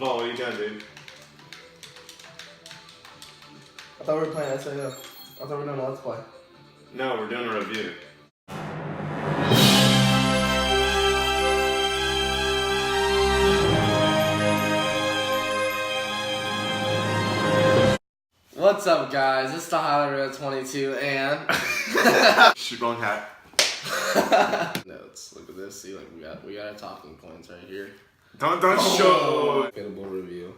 Devon, what are you doing, dude? I thought we were playing SAO. I thought we were doing a Let's Play. No, we're doing a review. What's up, guys? It's the Highlight Reel 22 and... Shoot, wrong hat. Notes. Look at this. See, like we got our talking points right here. Don't show. Available review.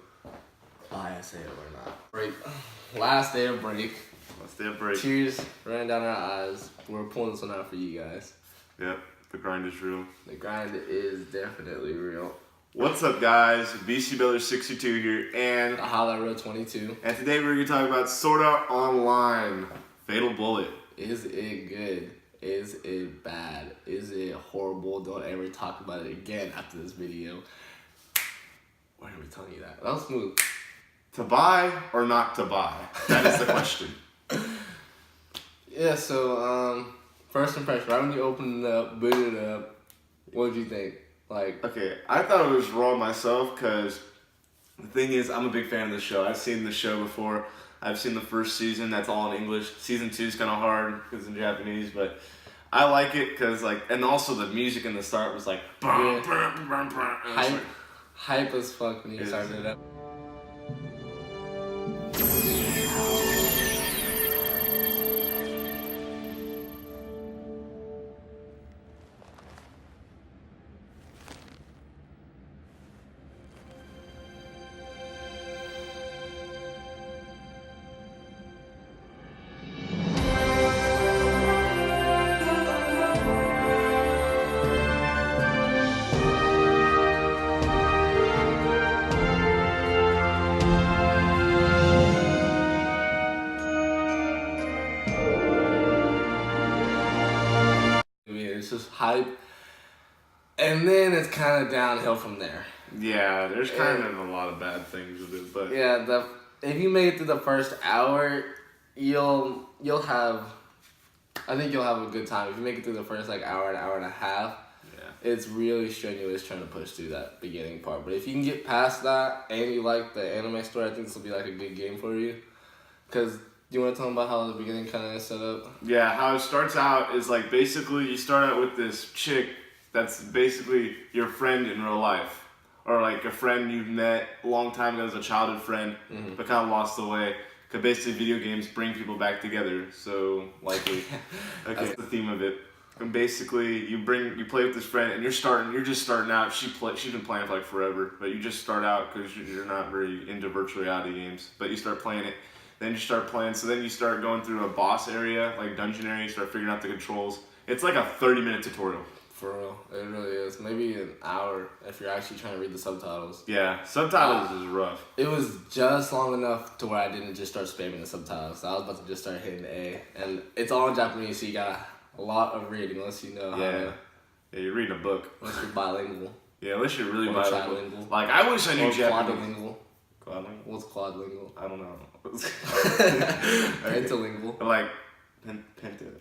Buy SAO or not. Break. Last day of break. Let's stay a break. Tears running down our eyes. We're pulling this one out for you guys. Yep, the grind is real. The grind is definitely real. What's up, guys? BC Builder 62 here, and The Highlight Reel 22. And today we're gonna talk about Sword Art Online Fatal Bullet. Is it good? Is it bad? Is it horrible? Don't ever talk about it again after this video. Why are we telling you that? That was smooth. To buy or not to buy? That is the question. Yeah, so, first impression, right when you opened it up, booted it up, what did you think? Like, Okay, I thought it was raw myself because the thing is, I'm a big fan of the show. I've seen the show before. I've seen the first season. That's all in English. Season 2 is kind of hard because in Japanese, but I like it because, like, and also the music in the start was like, Yeah. and it's like, hype as fuck when you It is. started it up. It's just hype, and then it's kind of downhill from there. yeah, there's kind of a lot of bad things with it, but Yeah, if you make it through the first hour, you'll have, I think you'll have a good time. If you make it through the first like hour and a half, yeah. it's really strenuous trying to push through that beginning part. But if you can get past that and you like the anime story, I think this will be like a good game for you. Cause do you want to tell them about how the beginning kind of is set up? Yeah, how it starts out is like basically you start out with this chick that's basically your friend in real life. Or like a friend you've met a long time ago as a childhood friend, but kind of lost the way. Because basically video games bring people back together, so likely. Okay, that's the theme of it. And basically you play with this friend and you're just starting out. She's been playing for like forever, but you just start out because you're not very into virtual reality games. But you start playing it. Then you start playing, so then you start going through a boss area, like dungeon area, you start figuring out the controls. It's like a 30-minute tutorial. For real, it really is. Maybe an hour if you're actually trying to read the subtitles. Yeah, subtitles is rough. It was just long enough to where I didn't just start spamming the subtitles. I was about to just start hitting the A. And it's all in Japanese, so you got a lot of reading unless you know how to. Yeah, you're reading a book. Unless you're bilingual. Yeah, unless you're really Or bilingual. trilingual. Like, I wish I knew Or Japanese. quadlingual. Quadlingual? What's quadlingual? I don't know. Pentalingual. Like,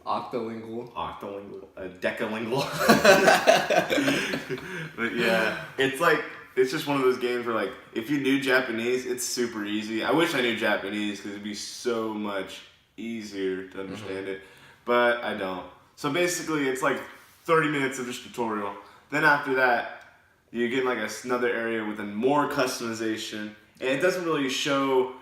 Octolingual. octolingual, decalingual. But yeah, it's just one of those games where like, if you knew Japanese, it's super easy. I wish I knew Japanese because it'd be so much easier to understand it, but I don't. So basically, it's like 30 minutes of this tutorial. Then after that, you get like another area with more customization, and it doesn't really show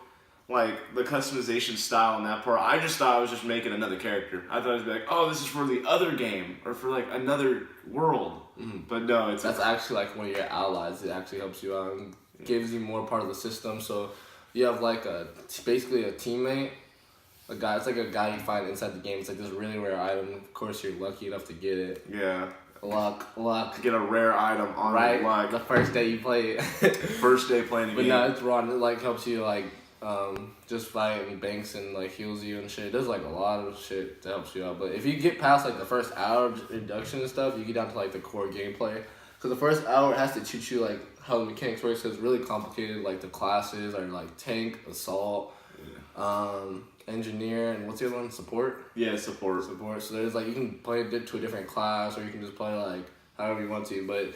like the customization style in that part. I just thought I was just making another character. I thought it was like, oh, this is for the other game or for like another world. But no, That's actually like one of your allies. It actually helps you out and gives you more part of the system. So you have like basically a teammate, a guy. It's like a guy you find inside the game. It's like this really rare item. Of course, you're lucky enough to get it. yeah. Luck. Get a rare item on Right, luck. the first day you play it. First day playing the But game. no, it's raw. It like helps you like just fight and banks and like heals you and shit. It does like a lot of shit that helps you out. But if you get past like the first hour of introduction and stuff, you get down to like the core gameplay. Because the first hour has to teach you like how the mechanics works. Because it's really complicated. Like the classes are like tank, assault, engineer, and what's the other one? Support. Yeah, support. So there's like you can play it to a different class, or you can just play like however you want to. But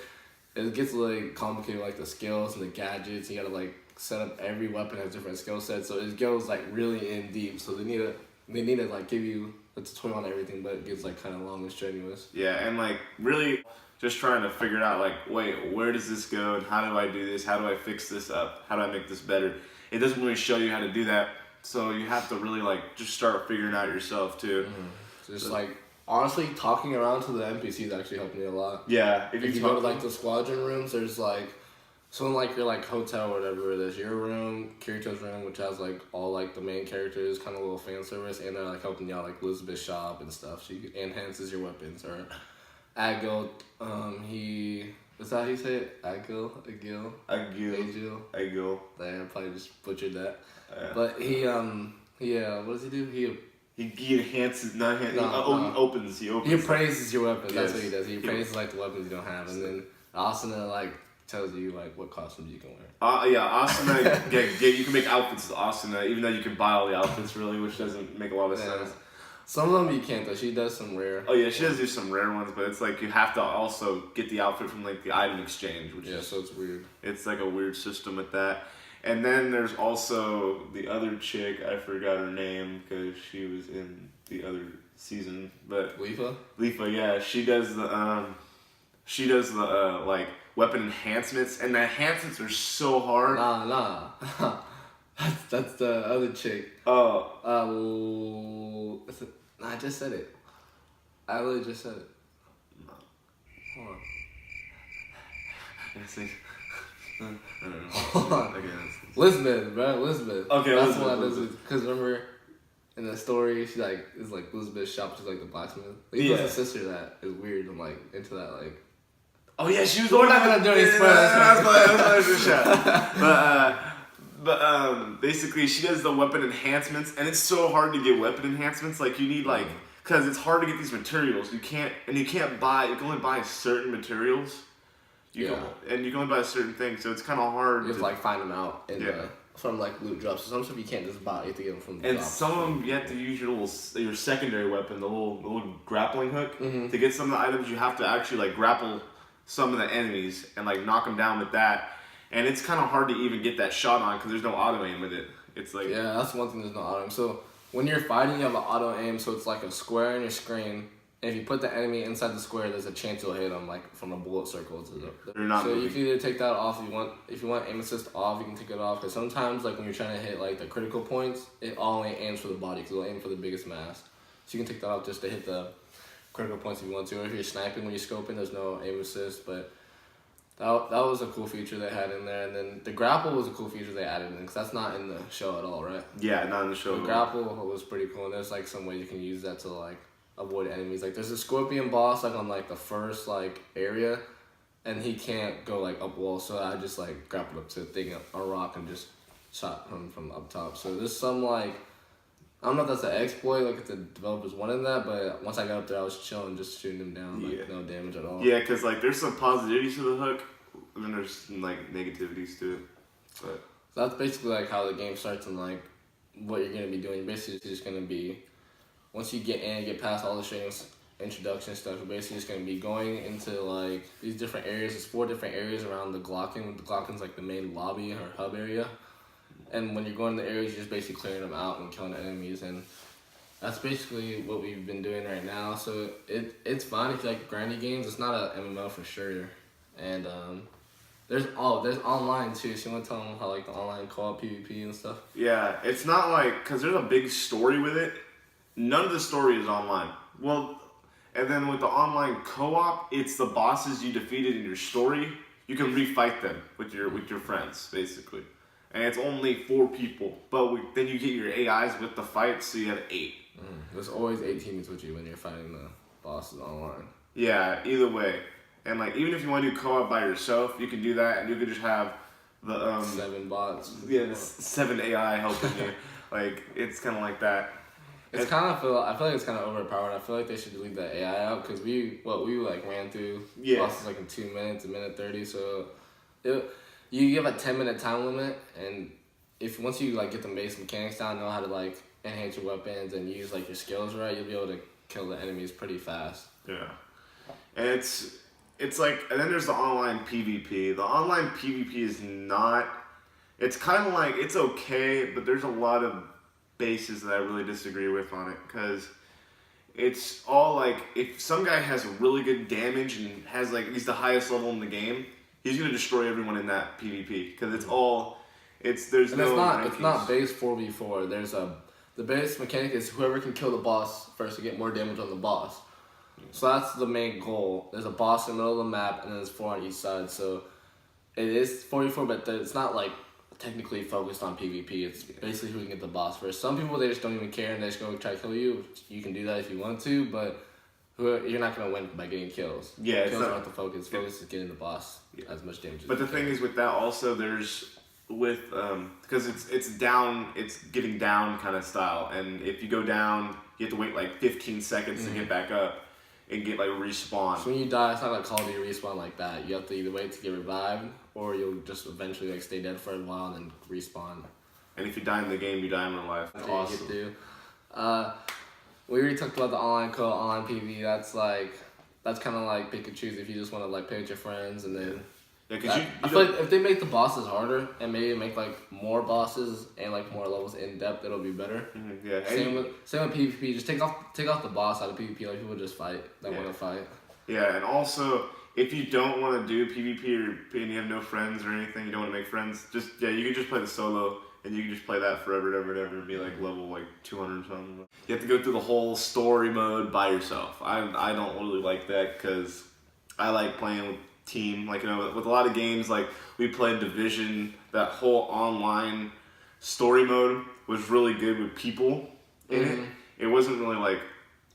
it gets like complicated, like the skills and the gadgets. You gotta like set up every weapon has different skill sets, so it goes like really in deep. So they need to like give you a tutorial on everything, but it gets like kind of long and strenuous. Yeah, and like really just trying to figure it out, like, wait, where does this go, and how do I do this? How do I fix this up? How do I make this better? It doesn't really show you how to do that, so you have to really like just start figuring out yourself too. Just like honestly, talking around to the NPCs actually helped me a lot. Yeah, if you go to like the squadron rooms, there's like so in like your like hotel or whatever, there's your room, Kirito's room, which has like all like the main characters, kind of a little fan service, and they're like helping you out like Elizabeth's shop and stuff. So you enhances your weapons. Or Agil, is that how you say it? Agil. Agil. I probably just butchered that. But he what does he do? He enhances, he opens. He appraises your weapons. That's what he does. He appraises like the weapons you don't have, and then Asuna like tells you like what costumes you can wear. Asuna. You can make outfits with Asuna, even though you can buy all the outfits really, which doesn't make a lot of sense. Some of them you can't though. She does some rare. Oh yeah, she does do some rare ones, but it's like you have to also get the outfit from like the item exchange, which so it's weird. It's like a weird system with that. And then there's also the other chick, I forgot her name because she was in the other season, but Leafa, yeah, she does the like weapon enhancements, and the enhancements are so hard. Nah. that's the other chick. Oh. I just said it. I literally just said it. No. Hold on. Hold on. Okay, Elizabeth, bro. Elizabeth. Okay, that's what I does. Because remember, in the story, she like is like Elizabeth's shop. She's like the blacksmith. Like, he a sister that is weird. I'm like into that like. Oh yeah, she was. We're not gonna do any spoilers. But basically, she does the weapon enhancements, and it's so hard to get weapon enhancements. Like you need like, cause it's hard to get these materials. You can only buy certain materials. You can only buy a certain thing, so it's kind of hard. You have to like find them out from like loot drops. So some stuff you can't just buy. You have to get them from the and drops. Some of them you have to use your secondary weapon, the little grappling hook. To get some of the items, you have to actually like grapple some of the enemies and like knock them down with that. And it's kind of hard to even get that shot on because there's no auto aim with it. It's like that's one thing. There's no auto aim. So when you're fighting, you have an auto aim. So it's like a square in your screen. And if you put the enemy inside the square, there's a chance you'll hit them like from a bullet circle. So you can either take that off if you want aim assist off, you can take it off. Because sometimes like when you're trying to hit like the critical points, it only aims for the body because it'll aim for the biggest mass. So you can take that off just to hit the critical points if you want to. Or if you're sniping when you're scoping, there's no aim assist. But that was a cool feature they had in there. And then the grapple was a cool feature they added in because that's not in the show at all, right? Yeah, not in the show. The grapple was pretty cool. And there's like some way you can use that to like avoid enemies. Like there's a scorpion boss like on like the first like area, and he can't go like up walls. So I just like grappled up to a thing, a rock, and just shot him from up top. So there's some like, I don't know if that's an exploit, like if the developers wanted that, but once I got up there, I was chilling, just shooting him down, like no damage at all. Yeah, because like there's some positivities to the hook, and then there's some like negativities to it. But so that's basically like how the game starts and like what you're gonna be doing. You're basically just gonna be, once you get in, get past all the streams, introduction stuff, you're basically just gonna be going into like these different areas. There's 4 different areas around the Glocken. The Glocken's like the main lobby or hub area. And when you're going to the areas, you're just basically clearing them out and killing the enemies. And that's basically what we've been doing right now. So it's fine if you like grindy games. It's not a MMO for sure. And there's online too. So you want to tell them how like the online co-op PvP and stuff? Yeah, it's not like, because there's a big story with it. None of the story is online. Well, and then with the online co-op, it's the bosses you defeated in your story. You can refight them with your friends, basically. And it's only 4 people. But then you get your AIs with the fights, so you have 8. There's always 8 teammates with you when you're fighting the bosses online. Yeah, either way. And like even if you want to do co-op by yourself, you can do that, and you can just have the 7 bots. Yeah, 7 AI helping you. Like it's kind of like that. It's kind of I feel like it's kind of overpowered. I feel like they should delete the AI out because we like ran through bosses like in 2 minutes, 1:30. So you have a 10-minute time limit, and once you like get the base mechanics down, know how to like enhance your weapons and use like your skills right, you'll be able to kill the enemies pretty fast. Yeah, and it's like, and then there's the online PvP. The online PvP is not. It's kind of like it's okay, but there's a lot of bases that I really disagree with on it because it's all like if some guy has really good damage and has like he's the highest level in the game, he's gonna destroy everyone in that PvP because it's all. There's and no. it's not base 4v4. The base mechanic is whoever can kill the boss first to get more damage on the boss. So that's the main goal. There's a boss in the middle of the map, and then there's 4 on each side. So it is 4v4, but it's not like technically focused on PvP. It's basically who can get the boss first. Some people, they just don't even care, and they just go try to kill you. You can do that if you want to, but you're not going to win by getting kills. Yeah, kills aren't the focus. Focus is getting the boss as much damage as But the thing is with that also, there's because it's getting down kind of style, and if you go down, you have to wait like 15 seconds to get back up and get like respawn. So when you die, it's not like Call of Duty respawn like that. You have to either wait to get revived, or you'll just eventually like stay dead for a while and then respawn. And if you die in the game, you die in real life. That's awesome. We already talked about the online co online PvP. That's kind of like pick and choose if you just want to like play with your friends and then. Yeah, I feel like if they make the bosses harder and maybe make like more bosses and like more levels in depth, it'll be better. Mm-hmm, yeah. Same with PvP. Just take off the boss out of PvP. Like people just fight that want to fight. Yeah, and also if you don't want to do PvP and you have no friends or anything, you don't want to make friends. You can just play the solo and you can just play that forever and ever and be like level like 200 or something. You have to go through the whole story mode by yourself. I don't really like that because I like playing with team, like with a lot of games, like we played Division, that whole online story mode was really good with people in it. It wasn't really like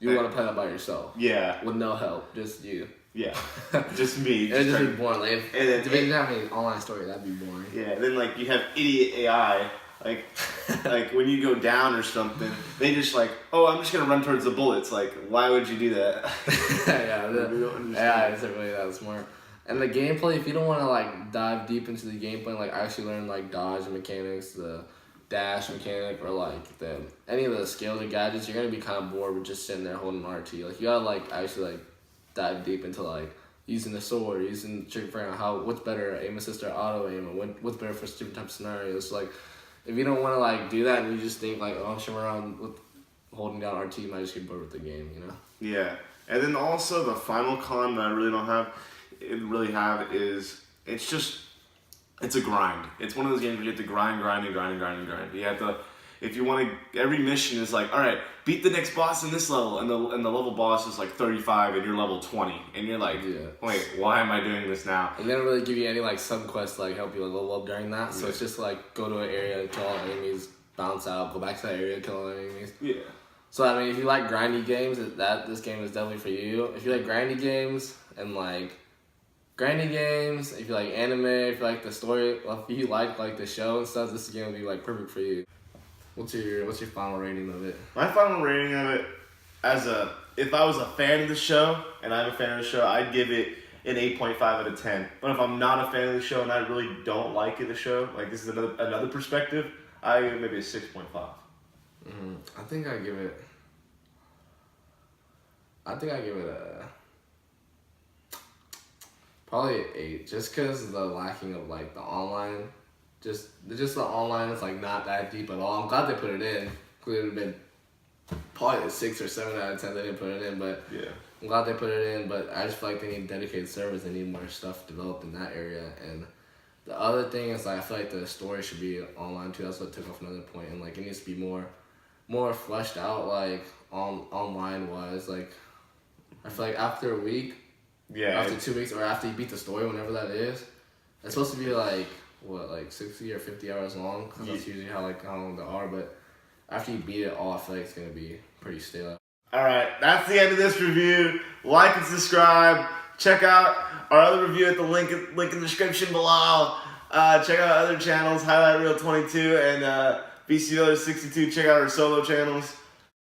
you want to play that by yourself. Yeah, with no help, just you. Yeah, just me. It'd just be boring. Like if Division didn't have any online story, that'd be boring. Yeah, and then like you have idiot AI. Like, like when you go down or something, they just like, oh, I'm just gonna run towards the bullets. Like, why would you do that? Yeah, isn't really that smart. And the gameplay, if you don't want to like dive deep into the gameplay and like actually learn like dodge mechanics, the dash mechanic, or like any of the skills or gadgets, you're gonna be kind of bored with just sitting there holding RT. Like you gotta like actually like dive deep into like using the sword, figuring out what's better, aim assist or auto aim, and what's better for different type of scenarios. Like if you don't want to like do that and you just think like, oh, I'm swimming around with holding down RT, you might just get bored with the game, you know? Yeah, and then also the final con that I really don't have. Is it's a grind. It's one of those games where you have to grind. You have to, if you want to, every mission is like, all right, beat the next boss in this level, and the level boss is like 35 and you're level 20, and you're like, wait, why am I doing this now? And they don't really give you any like sub-quests like help you like, level up during that, so it's just like go to an area, kill all enemies, bounce out, go back to that area, kill all enemies. Yeah. So I mean, if you like grindy games, this game is definitely for you. If you like grindy games and like if you like anime, if you like the story, if you like the show and stuff, this game will be like perfect for you. What's your final rating of it? My final rating of it, if I was a fan of the show, and I'm a fan of the show, I'd give it an 8.5 out of 10. But if I'm not a fan of the show and I really don't like the show, like this is another perspective, I give it maybe a 6.5. I think I give it a probably an 8, just because of the lacking of like the online, just the online is like not that deep at all. I'm glad they put it in. It would have been probably a 6 or 7 out of 10. They didn't put it in, but yeah, I'm glad they put it in. But I just feel like they need dedicated servers. They need more stuff developed in that area. And the other thing is like I feel like the story should be online too. That's what took off another point. And like it needs to be more fleshed out like online wise. Like I feel like after a week. Yeah. After 2 weeks, or after you beat the story, whenever that is, it's supposed to be like 60 or 50 hours long. Cause that's usually how long they are. But after you beat it all, I feel like it's gonna be pretty stale. All right, that's the end of this review. Like and subscribe. Check out our other review at the link in the description below. Check out other channels, Highlight Reel 22 and BCO 62. Check out our solo channels.